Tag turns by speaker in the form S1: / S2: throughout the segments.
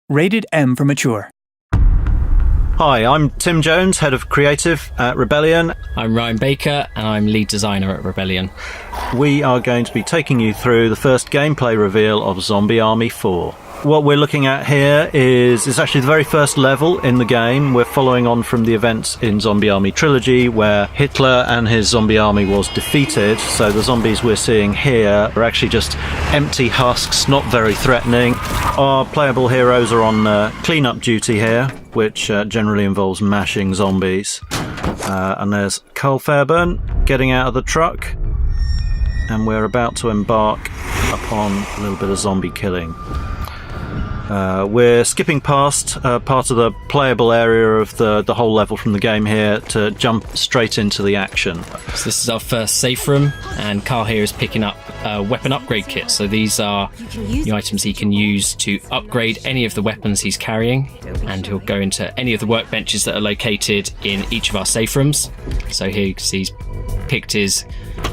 S1: Rated M for mature.
S2: Hi, I'm Tim Jones, Head of Creative at Rebellion.
S3: I'm Ryan Baker, and I'm Lead Designer at Rebellion.
S2: We are going to be taking you through the first gameplay reveal of Zombie Army 4. What we're looking at here is actually the very first level in the game. We're following on from the events in Zombie Army Trilogy, where Hitler and his zombie army was defeated. So the zombies we're seeing here are actually just empty husks, not very threatening. Our playable heroes are on clean-up duty here, which generally involves mashing zombies. And there's Carl Fairburn getting out of the truck, and we're about to embark upon a little bit of zombie killing. We're skipping past part of the playable area of the whole level from the game here to jump straight into the action.
S3: So this is our first safe room, and Carl here is picking up a weapon upgrade kit. So these are the items he can use to upgrade any of the weapons he's carrying, and he'll go into any of the workbenches that are located in each of our safe rooms. So here you can see he's picked his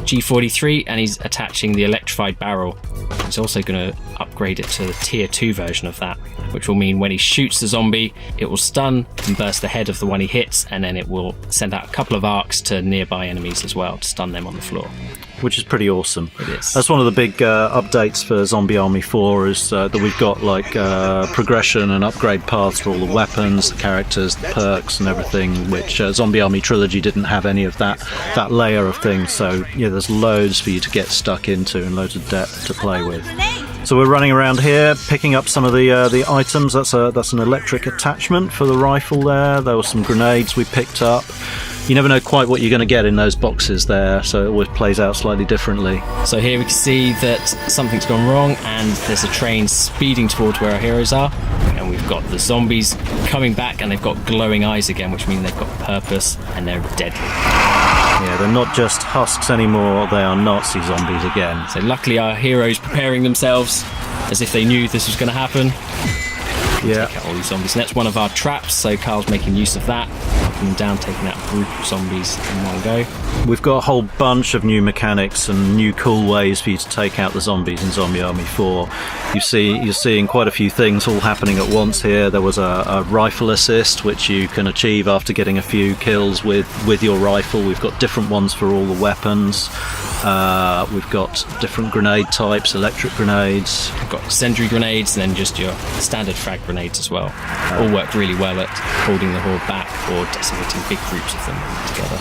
S3: G43 and he's attaching the electrified barrel. He's also going to upgrade it to the tier 2 version of that, which will mean when he shoots the zombie, it will stun and burst the head of the one he hits, and then it will send out a couple of arcs to nearby enemies as well to stun them on the floor.
S2: Which is pretty awesome.
S3: It is.
S2: That's one of the big updates for Zombie Army 4 is that we've got like progression and upgrade paths for all the weapons, the characters, the perks and everything, which Zombie Army Trilogy didn't have any of that layer of things. So yeah, there's loads for you to get stuck into and loads of depth to play with. So we're running around here, picking up some of the items. That's an electric attachment for the rifle there. There were some grenades we picked up. You never know quite what you're going to get in those boxes there, so it always plays out slightly differently.
S3: So here we can see that something's gone wrong, and there's a train speeding towards where our heroes are, and we've got the zombies coming back, and they've got glowing eyes again, which means they've got purpose and they're deadly.
S2: Yeah, they're not just husks anymore, they are Nazi zombies again.
S3: So luckily our heroes preparing themselves as if they knew this was going to happen.
S2: Yeah.
S3: Take out all these zombies. And that's one of our traps, so Carl's making use of that, knocking them down, taking out a group of zombies in one go.
S2: We've got a whole bunch of new mechanics and new cool ways for you to take out the zombies in Zombie Army 4. You're seeing quite a few things all happening at once here. There was a rifle assist, which you can achieve after getting a few kills with your rifle. We've got different ones for all the weapons. We've got different grenade types, electric grenades.
S3: We've got incendiary grenades, and then just your standard frag grenades as well. All work really well at holding the horde back or decimating big groups of them together.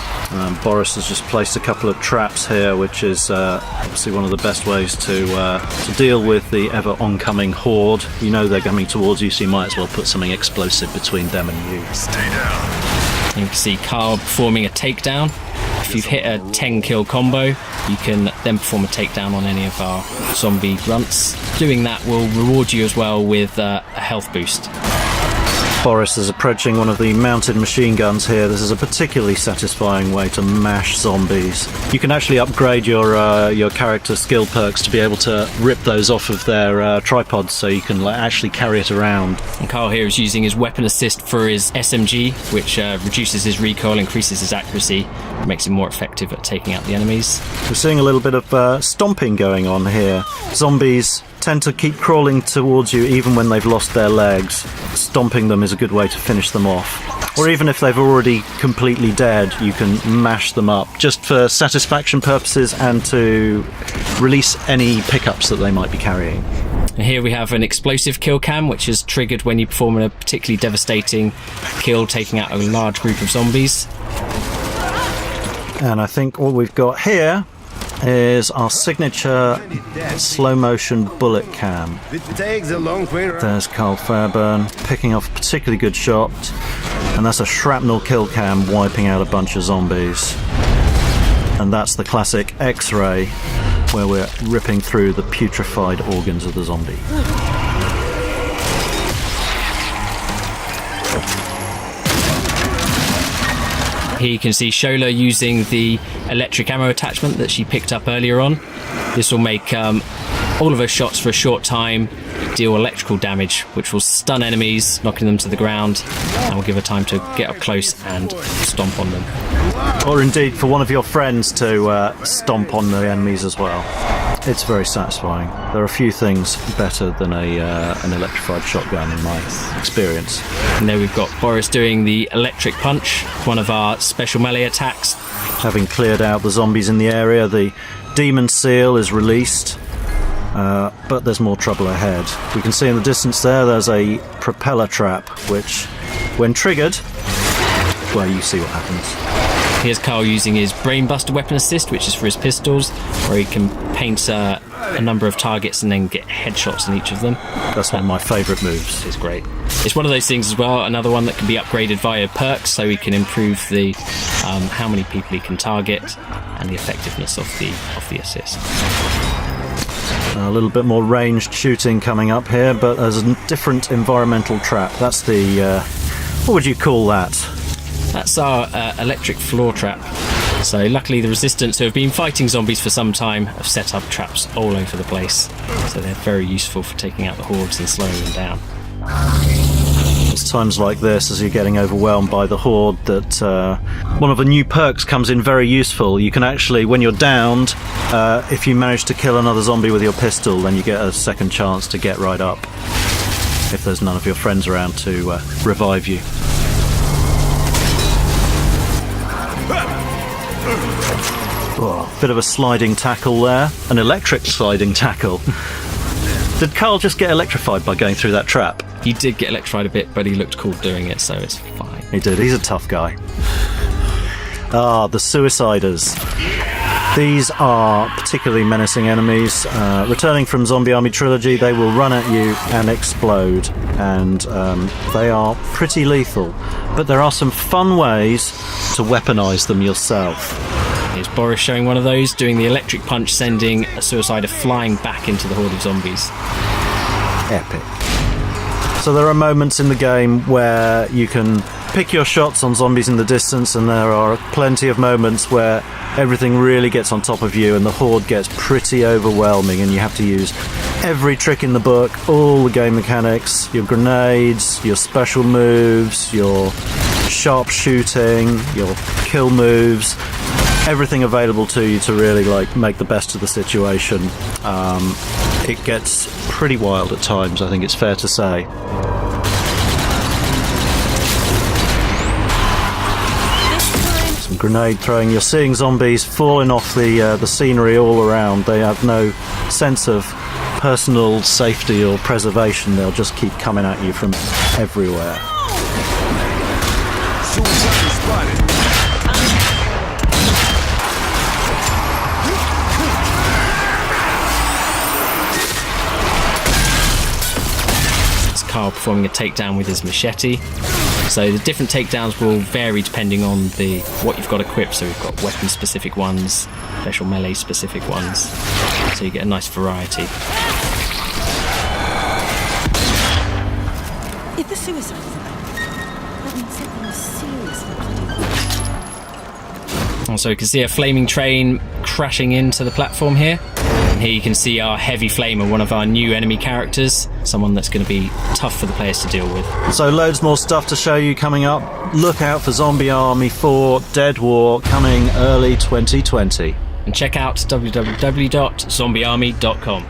S2: Boris has just placed a couple of traps here, which is obviously one of the best ways to deal with the ever oncoming horde. You know they're coming towards you, so you might as well put something explosive between them and you.
S4: Stay down.
S3: And you can see Carl performing a takedown. If you've hit a 10 kill combo, you can then perform a takedown on any of our zombie grunts. Doing that will reward you as well with a health boost.
S2: Boris is approaching one of the mounted machine guns here. This is a particularly satisfying way to mash zombies. You can actually upgrade your character skill perks to be able to rip those off of their tripods, so you can actually carry it around.
S3: And Carl here is using his weapon assist for his SMG, which reduces his recoil, increases his accuracy, makes him more effective at taking out the enemies.
S2: We're seeing a little bit of stomping going on here. Zombies tend to keep crawling towards you even when they've lost their legs. Stomping them is a good way to finish them off. Or even if they've already completely dead, you can mash them up, just for satisfaction purposes and to release any pickups that they might be carrying.
S3: And here we have an explosive kill cam, which is triggered when you perform a particularly devastating kill, taking out a large group of zombies.
S2: And I think what we've got here is our signature slow motion bullet cam. There's Carl Fairburn picking off a particularly good shot, and that's a shrapnel kill cam wiping out a bunch of zombies. And that's the classic X-ray, where we're ripping through the putrefied organs of the zombie.
S3: Here you can see Shola using the electric ammo attachment that she picked up earlier on. This will make all of her shots for a short time deal electrical damage, which will stun enemies, knocking them to the ground, and will give her time to get up close and stomp on them.
S2: Or indeed for one of your friends to stomp on the enemies as well. It's very satisfying. There are a few things better than an electrified shotgun in my experience.
S3: And there we've got Boris doing the electric punch, one of our special melee attacks.
S2: Having cleared out the zombies in the area, the demon seal is released, but there's more trouble ahead. We can see in the distance there's a propeller trap, which, when triggered, well, you see what happens.
S3: Here's Carl using his Brainbuster weapon assist, which is for his pistols, where he can paint a number of targets and then get headshots in each of them.
S2: That's one of my favourite moves.
S3: It's great. It's one of those things as well, another one that can be upgraded via perks, so he can improve the how many people he can target and the effectiveness of the assist.
S2: A little bit more ranged shooting coming up here, but there's a different environmental trap. That's the... what would you call that?
S3: That's our electric floor trap. So luckily the Resistance, who have been fighting zombies for some time, have set up traps all over the place. So they're very useful for taking out the hordes and slowing them down.
S2: It's times like this, as you're getting overwhelmed by the horde, that one of the new perks comes in very useful. You can actually, when you're downed, if you manage to kill another zombie with your pistol, then you get a second chance to get right up, if there's none of your friends around to revive you. Oh, bit of a sliding tackle there. An electric sliding tackle. Did Carl just get electrified by going through that trap?
S3: He did get electrified a bit, but he looked cool doing it, so it's fine.
S2: He did. He's a tough guy. Ah, the Suiciders. These are particularly menacing enemies. Returning from Zombie Army Trilogy, they will run at you and explode, and they are pretty lethal. But there are some fun ways to weaponize them yourself.
S3: Here's Boris showing one of those, doing the electric punch, sending a Suicider flying back into the horde of zombies.
S2: Epic. So there are moments in the game where you can pick your shots on zombies in the distance, and there are plenty of moments where everything really gets on top of you and the horde gets pretty overwhelming, and you have to use every trick in the book, all the game mechanics, your grenades, your special moves, your sharp shooting, your kill moves, everything available to you to really make the best of the situation. It gets pretty wild at times, I think it's fair to say. Some grenade throwing. You're seeing zombies falling off the scenery all around. They have no sense of personal safety or preservation. They'll just keep coming at you from everywhere.
S3: Carl performing a takedown with his machete. So the different takedowns will vary depending on what you've got equipped. So we've got weapon specific ones, special melee specific ones, so you get a nice variety.
S1: If the suicide is about, that means something serious.
S3: Also you can see a flaming train crashing into the platform here. And here you can see our heavy flamer, one of our new enemy characters, someone that's going to be tough for the players to deal with.
S2: So loads more stuff to show you coming up. Look out for Zombie Army 4 Dead War coming early 2020.
S3: And check out www.zombiearmy.com.